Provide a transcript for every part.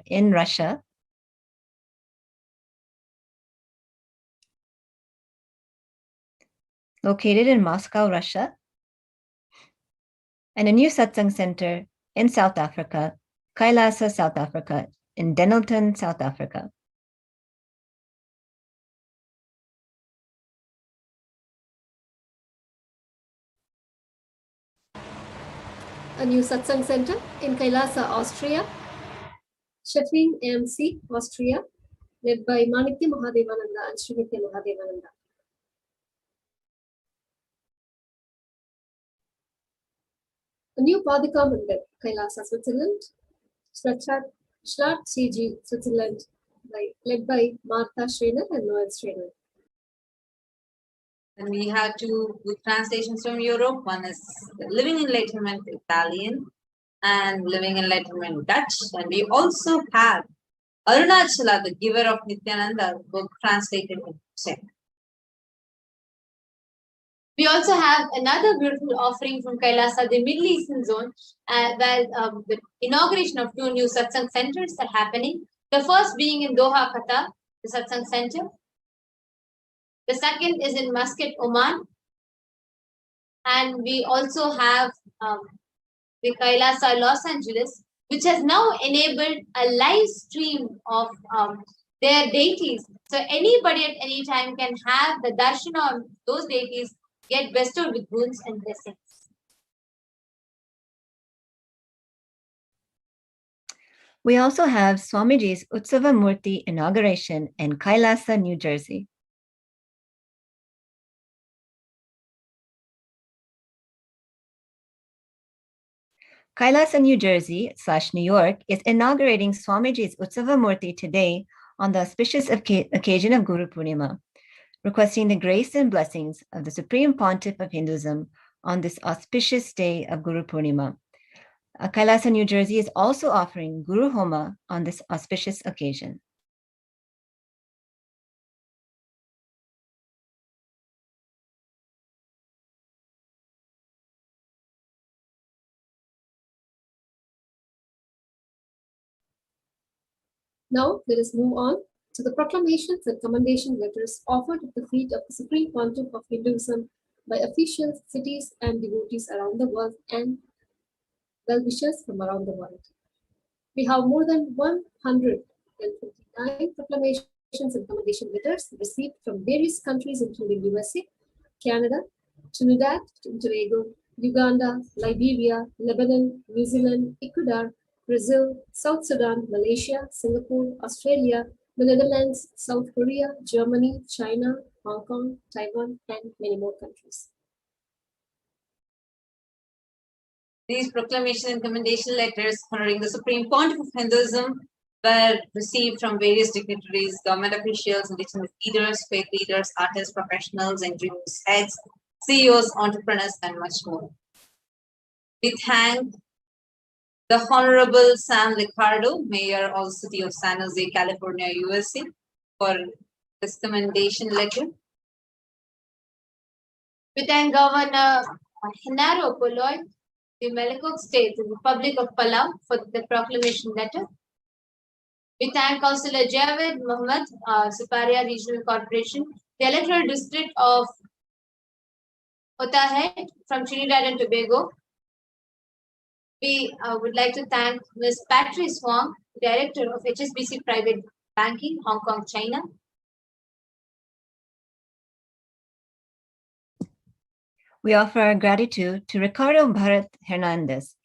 in Russia. Located in Moscow, Russia. And a new satsang center in South Africa, Kailasa, South Africa, in Denelton, South Africa. A new satsang center in Kailasa, Austria, Sheffield AMC, Austria, led by Manitya Mahadevananda and Srinitya Mahadevananda. A new Padika Mandir, Kailasa, Switzerland, Schlat CG, Switzerland, led by Martha Schreiner and Noel Schreiner. And we have two good translations from Europe. One is Living Enlightenment Italian and Living Enlightenment Dutch. And we also have Arunachala, the giver of Nithyananda, book translated in Czech. We also have another beautiful offering from Kailasa, the Middle Eastern zone, where the inauguration of two new satsang centers are happening. The first being in Doha, Qatar, the satsang center. The second is in Muscat, Oman. And we also have the Kailasa, Los Angeles, which has now enabled a live stream of their deities. So anybody at any time can have the darshan of those deities get bestowed with boons and blessings. We also have Swamiji's Utsava Murti inauguration in Kailasa, New Jersey. Kailasa, New Jersey / New York is inaugurating Swamiji's Utsava Murti today on the auspicious occasion of Guru Purnima, requesting the grace and blessings of the Supreme Pontiff of Hinduism on this auspicious day of Guru Purnima. Kailasa, New Jersey is also offering Guru Homa on this auspicious occasion. Now let us move on to the proclamations and commendation letters offered at the feet of the Supreme Pontiff of Hinduism by officials, cities, and devotees around the world and well-wishers from around the world. We have more than 129 proclamations and commendation letters received from various countries including USA, Canada, Trinidad and Tobago, Uganda, Liberia, Lebanon, New Zealand, Ecuador, Brazil, South Sudan, Malaysia, Singapore, Australia, the Netherlands, South Korea, Germany, China, Hong Kong, Taiwan, and many more countries. These proclamation and commendation letters honoring the Supreme Pontiff of Hinduism were received from various dignitaries, government officials, indigenous leaders, faith leaders, artists, professionals, engineers, heads, CEOs, entrepreneurs, and much more. We thank the Honorable Sam Ricardo, Mayor of the City of San Jose, California, USA, for this commendation letter. We thank Governor Henaro Poloy, the Malakok State, the Republic of Palau, for the proclamation letter. We thank Councillor Javed Mohammed, Siparia Regional Corporation, the Electoral District of Otahead from Trinidad and Tobago. We would like to thank Ms. Patrice Huang, Director of HSBC Private Banking, Hong Kong, China. We offer our gratitude to Ricardo Bharat Hernandez,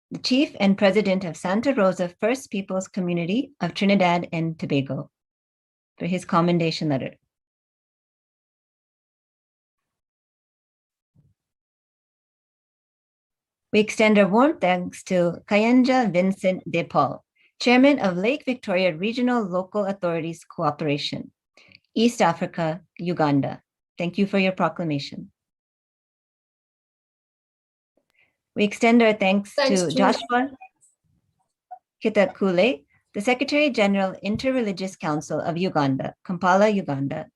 the Chief and President of Santa Rosa First Peoples Community of Trinidad and Tobago, for his commendation letter. We extend our warm thanks to Kayanja Vincent De Paul, Chairman of Lake Victoria Regional Local Authorities Cooperation, East Africa, Uganda. Thank you for your proclamation. We extend our thanks to Joshua Kitakule, the Secretary General, Interreligious Council of Uganda, Kampala, Uganda.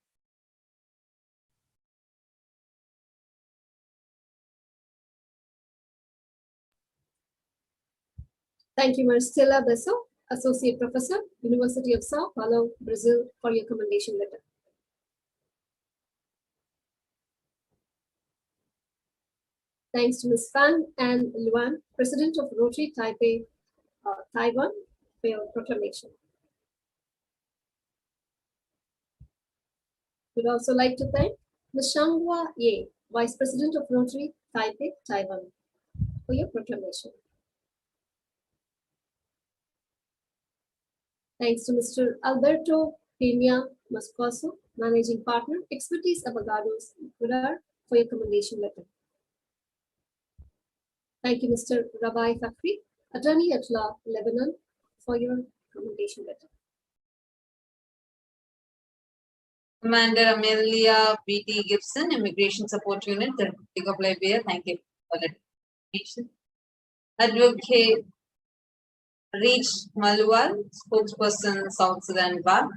Thank you, Marcella Besso, Associate Professor, University of Sao Paulo, Brazil, for your commendation letter. Thanks to Ms. Fan and Luan, President of Rotary Taipei, Taiwan, for your proclamation. We'd also like to thank Ms. Shanghua Ye, Vice President of Rotary Taipei, Taiwan, for your proclamation. Thanks to Mr. Alberto Peña Moscoso, Managing Partner, Expertise Abogados, Ecuador, for your commendation letter. Thank you, Mr. Rabai Fakhri, Attorney at Law, Lebanon, for your commendation letter. Commander Amelia B.T. Gibson, Immigration Support Unit, the Republic of Liberia. Thank you for the information. Advocate Reach Malual, Spokesperson, South Sudan Bar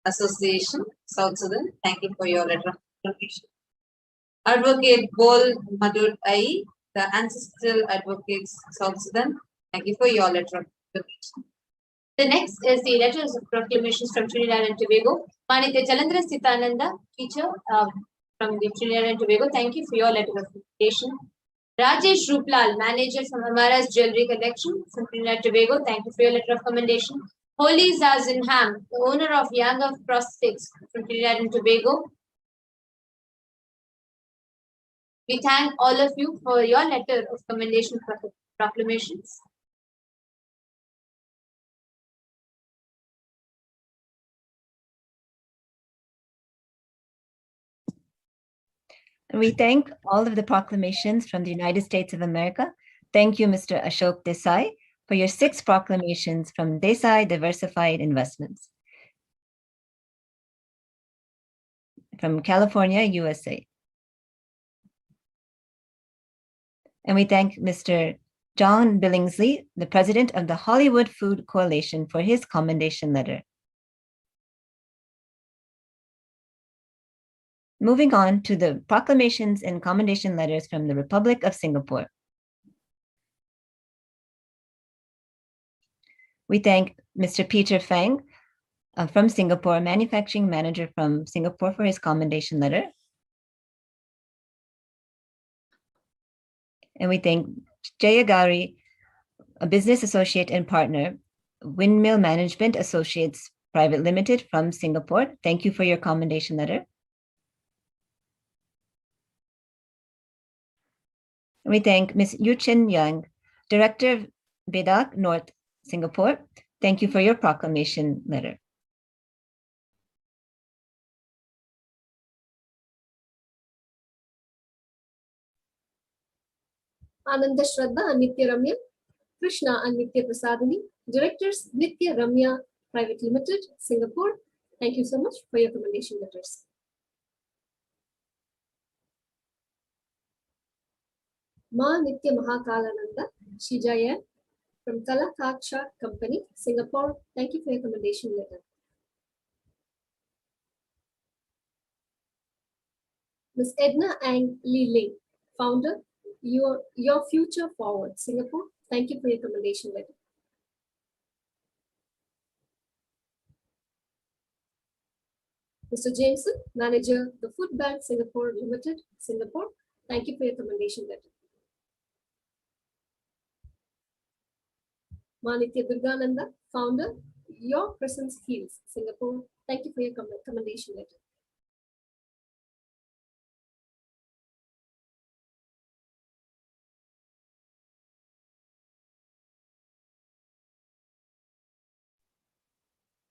Association, South Sudan. Thank you for your letter of information. Advocate Bol Madud Ai, the Ancestral Advocates, South Sudan. Thank you for your letter of information. The next is the letters of proclamations from Trinidad and Tobago. Manitya Chalandra Nithyananda, teacher from the Trinidad and Tobago. Thank you for your letter of invitation. Rajesh Ruplal, manager from Amara's Jewelry Collection from Trinidad and Tobago. Thank you for your letter of commendation. Holy Zazinham, the owner of Young of Prosthetics from Trinidad and Tobago. We thank all of you for your letter of commendation proclamations. We thank all of the proclamations from the United States of America. Thank you, Mr. Ashok Desai, for your 6 proclamations from Desai Diversified Investments from California, USA. And we thank Mr. John Billingsley, the president of the Hollywood Food Coalition, for his commendation letter. Moving on to the proclamations and commendation letters from the Republic of Singapore. We thank Mr. Peter Fang from Singapore, manufacturing manager from Singapore, for his commendation letter. And we thank Jayagari, a business associate and partner, Windmill Management Associates Private Limited from Singapore. Thank you for your commendation letter. We thank Ms. Yu Chen Yang, Director of BEDAC North, Singapore. Thank you for your proclamation letter. Ananda Shraddha and Nitya Ramya, Krishna and Nitya Prasadini, Directors, Nitya Ramya Private Limited, Singapore. Thank you so much for your commendation letters. Ma Nitya Mahakalananda, Shijaya, from Kalakacha Company, Singapore. Thank you for your commendation letter. Ms. Edna Ang Lee Ling, founder, Your Future Forward, Singapore. Thank you for your commendation letter. Mr. Jameson, manager, the Food Bank Singapore Limited, Singapore. Thank you for your commendation letter. Manitya Durgananda, founder, Your Presence Heals, Singapore. Thank you for your commendation letter.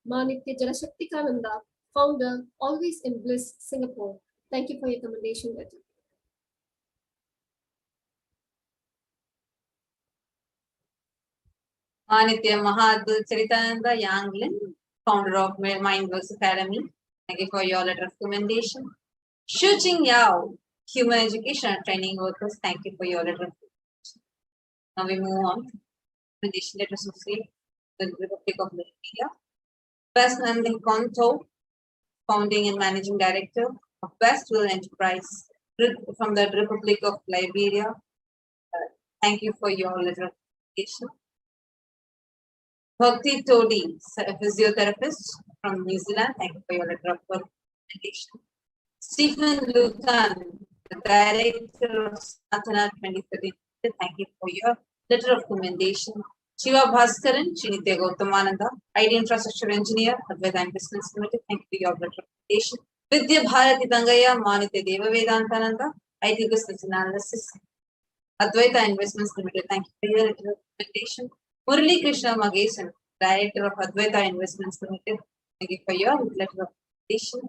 Manitya Janashaktikananda, founder, Always in Bliss, Singapore. Thank you for your commendation letter. Manitya Mahadul Charitananda Yanglin, founder of Mindverse Academy. Thank you for your letter of commendation. Shu Ching Yao, Human Education and Training Workers. Thank you for your letter of commendation. Now we move on to the letters of the Republic of Liberia. Best Nandin Konto, founding and managing director of Westville Enterprise from the Republic of Liberia. Thank you for your letter of commendation. Bhakti Todi, physiotherapist from New Zealand. Thank you for your letter of recommendation. Stephen Lucan, the director of Sanatana 2013. Thank you for your letter of recommendation. Shiva Bhaskaran, Srinitya Gautamananda, IT infrastructure engineer, Advaita Investments Limited. Thank you for your letter of recommendation. Vidya Bharati Tangaya, Manitya Deva Vedantananda, IT business analysis, Advaita Investments Limited. Thank you for your letter of recommendation. Murali Krishna Magesan, director of Advaita Investments Limited. Thank you for your letter of recommendation.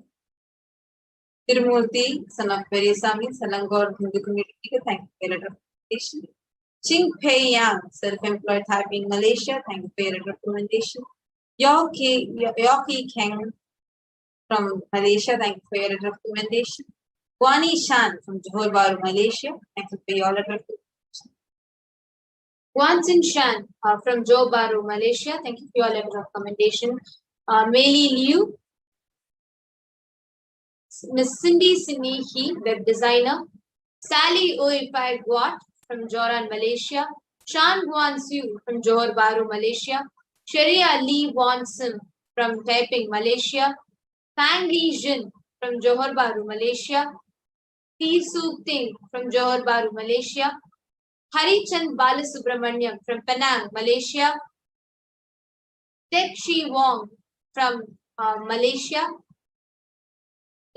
Tirumurti, son of Perisami, Salangor Hindu community. Thank you for your letter of recommendation. Ching Pei Yang, self-employed typing Malaysia. Thank you for your recommendation. Yoki Kang from Malaysia. Thank you for your recommendation. Guani Shan from Johor Bahru, Malaysia. Thank you for your recommendation. Wansin Shan from Johor Bahru, Malaysia. Thank you for your letter of recommendation. Meili Liu, Miss Cindy Sinihi, web designer. Sally Oifai Guat from Joran, Malaysia. Shan Guan Siu from Johor Bahru, Malaysia. Sharia Lee Wonsim from Taiping, Malaysia. Fang Li Jin from Johor Bahru, Malaysia. T. Suk Ting from Johor Bahru, Malaysia. Harichand Balasubramaniam from Penang, Malaysia. Tek Shi Wong from Malaysia.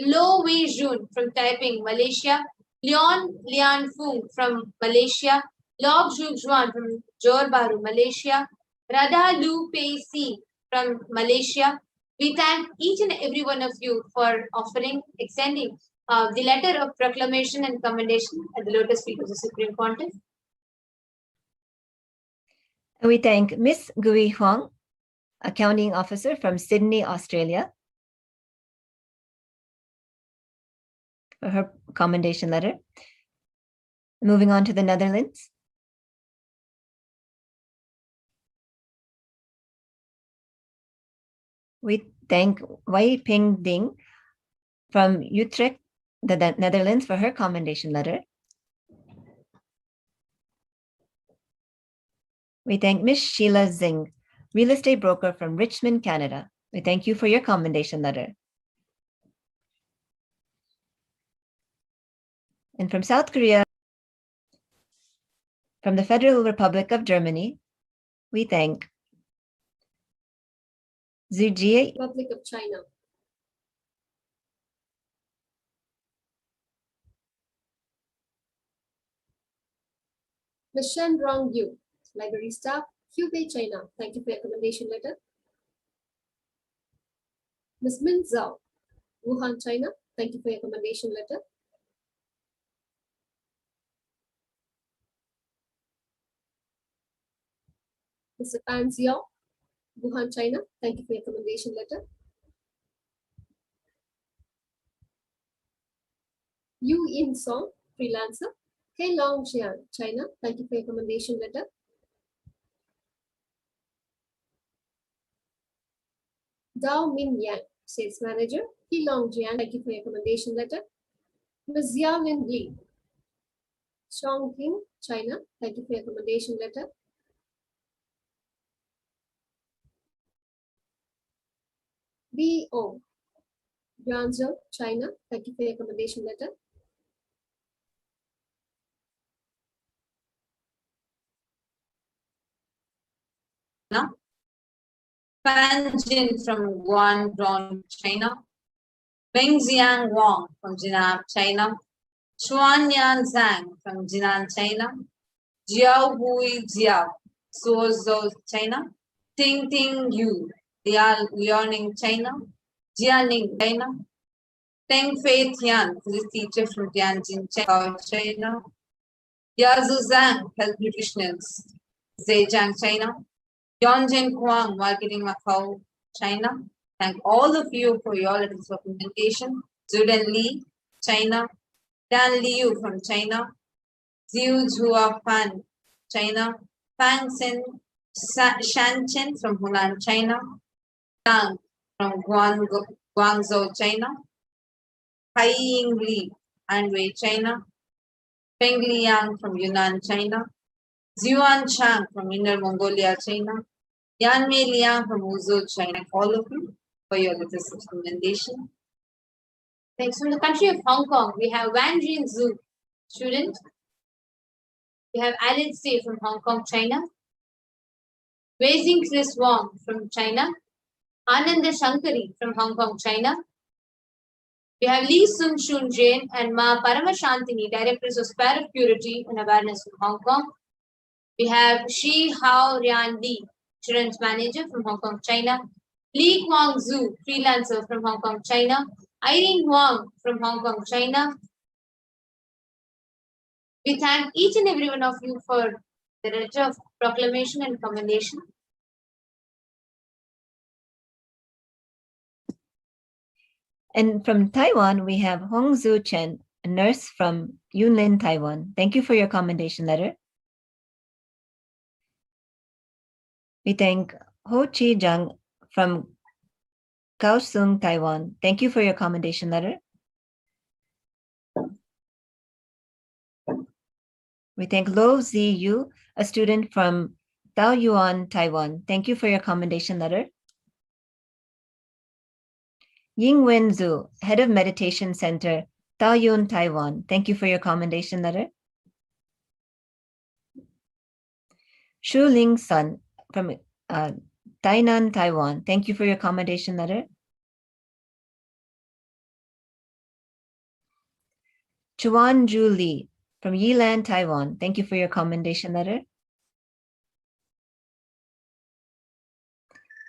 Lo Wei Jun from Taiping, Malaysia. Leon Lian Fung from Malaysia. Log Zhu Juan from Johor Bahru, Malaysia. Radha Lu Pei Si from Malaysia. We thank each and every one of you for extending the letter of proclamation and commendation at the lotus feet of the Supreme Pontiff. We thank Miss Gui Huang, accounting officer from Sydney, Australia, for her commendation letter. Moving on to the Netherlands. We thank Wai Ping Ding from Utrecht, the Netherlands, for her commendation letter. We thank Miss Sheila Zing, real estate broker from Richmond, Canada. We thank you for your commendation letter. And from South Korea, from the Federal Republic of Germany, we thank Zhu Jie, Republic of China. Ms. Shen Rong Yu, library staff, Hubei, China. Thank you for your recommendation letter. Ms. Min Zhao, Wuhan, China. Thank you for your recommendation letter. Mr. Pan Xiao, Wuhan, China. Thank you for your recommendation letter. Yu In Song, freelancer, Heilong Jian, China. Thank you for your recommendation letter. Dao Min Yang, sales manager, Heilong Jian. Thank you for your recommendation letter. Ms. Xiaolin Li, Chongqing, China. Thank you for your recommendation letter. B.O. Guangzhou, China. Thank you for your recommendation letter. Fan Jin from Guangdong, China. Meng Xiang Wang from Jinan, China. Chuanyan Zhang from Jinan, China. Jiao Hui Jia, Suzhou, China. Ting Ting Yu, Liaoning, China. Jianing, China. Teng Fei Tian, physics teacher from Tianjin, China. Yazu Zhang, health nutritionist, Zhejiang, China. Yonjin Kuang, marketing Macau, China. Thank all of you for your letters of recommendation. Zuden Li, China. Dan Liu from China. Ziu Zhua Fan, China. Fang Sen Shanchen from Hunan, China. Tang from Guangzhou, China. Hai Ying Li, Anhui, China. Peng Liang from Yunnan, China. Zhuan Chang from Inner Mongolia, China. Yanmelia from Uzhou, China, all of you for your letters of commendation. Thanks. From the country of Hong Kong, we have Wang Jin Zhu, student. We have Alan Stay from Hong Kong, China. Weijing Chris Wong from China. Ananda Shankari from Hong Kong, China. We have Lee Sung Shun Jain and Ma Paramashantini, Directors of Spirit of Purity and Awareness from Hong Kong. We have Shi Hao Rian Li, Insurance Manager from Hong Kong, China. Li Kwang Zhu, Freelancer from Hong Kong, China. Irene Wang from Hong Kong, China. We thank each and every one of you for the letter of proclamation and commendation. And from Taiwan, we have Hong Zhu Chen, a nurse from Yunlin, Taiwan. Thank you for your commendation letter. We thank Ho Chi Jung from Kaohsiung, Taiwan. Thank you for your commendation letter. We thank Lo Zi Yu, a student from Taoyuan, Taiwan. Thank you for your commendation letter. Ying Wen Zhu, Head of Meditation Center, Taoyuan, Taiwan. Thank you for your commendation letter. Shu Ling Sun from Tainan, Taiwan. Thank you for your commendation letter. Chuan Ju Li from Yilan, Taiwan. Thank you for your commendation letter.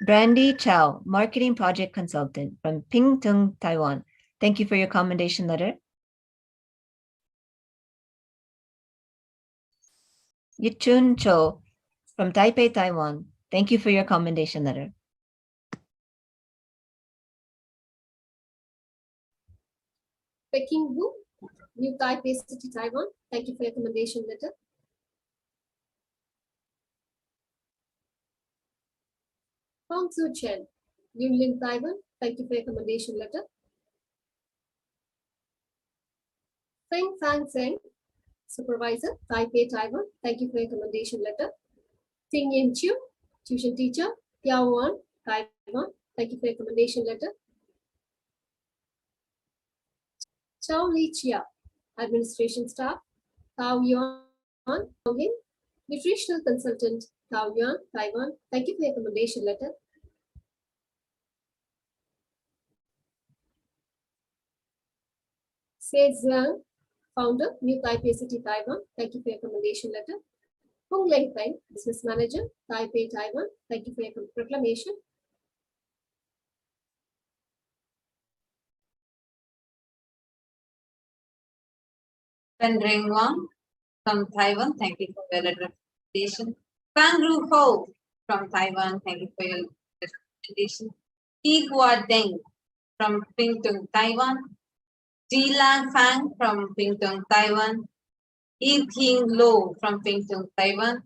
Brandy Chow, Marketing Project Consultant from Pingtung, Taiwan. Thank you for your commendation letter. Yichun Cho from Taipei, Taiwan. Thank you for your commendation letter. Peking Wu, New Taipei City, Taiwan. Thank you for your commendation letter. Hong Tzu Chen, Yunlin, Taiwan. Thank you for your commendation letter. Feng Fang Zheng, Supervisor, Taipei, Taiwan. Thank you for your commendation letter. Ting Yin Chiu, Tuition Teacher, Piaoan, Taiwan. Thank you for your commendation letter. Chao Li Chia, Administration Staff, Taoyuan, Tonglin, Nutritional Consultant, Taoyuan, Taiwan. Thank you for your commendation letter. Se Zhang, Founder, New Taipei City, Taiwan. Thank you for your commendation letter. Hong Leng Peng, Business Manager, Taipei, Taiwan. Thank you for your proclamation. Pen Ring Wang from Taiwan, thank you for your recommendation. Fang Ru Ho from Taiwan, thank you for your recommendation. Yi Hua Deng from Pingtung, Taiwan. Ji Lang Fang from Pingtung, Taiwan. Yi Ting Lo from Pingtung, Taiwan.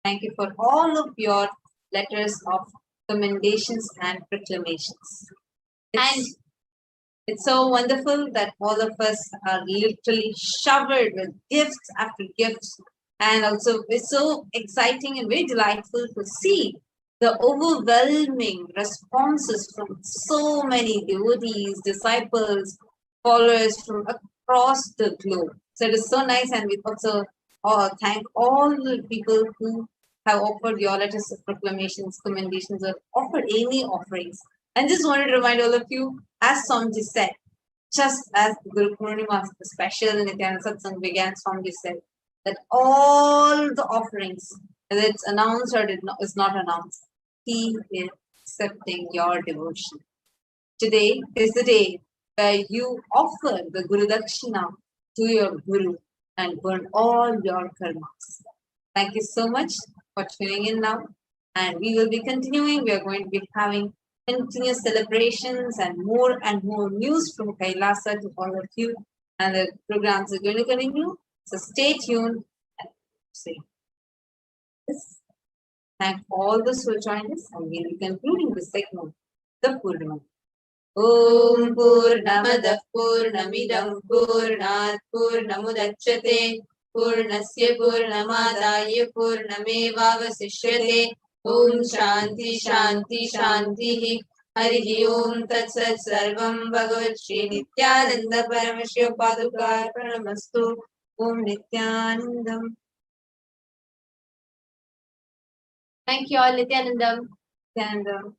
Thank you for all of your letters of commendations and proclamations. It's so wonderful that all of us are literally showered with gifts after gifts. And also it's so exciting and very delightful to see the overwhelming responses from so many devotees, disciples, followers from across the globe. So it is so nice, and we also thank all the people who have offered your letters of proclamations, commendations, or offered any offerings. And just wanted to remind all of you, as Swamiji said, just as Guru Purnima, the special Nithyananda Satsang began, Swamiji said that all the offerings, whether it's announced or is not announced, he is accepting your devotion. Today is the day where you offer the Guru Dakshina to your Guru and burn all your karmas. Thank you so much for tuning in now. And we will be continuing. We are going to be having continuous celebrations and more news from Kailasa to all of you. And the programs are going to continue. So stay tuned and see. Yes. Thank all those who joined us, and we will be concluding this segment, the Purnima. Om Purnamada Purnamidam Purnat Purnamudachyate Purnasya Purnamadaya Purnamevavasishyate Om Shanti Shanti Shanti. Harihi Om Tat Sat Sarvam Bhagavat Shri Nithyananda Paramashivam Padukar Pranamastu. Om Nithyanandam. Thank you all, Nithyanandam. Nithyanandam.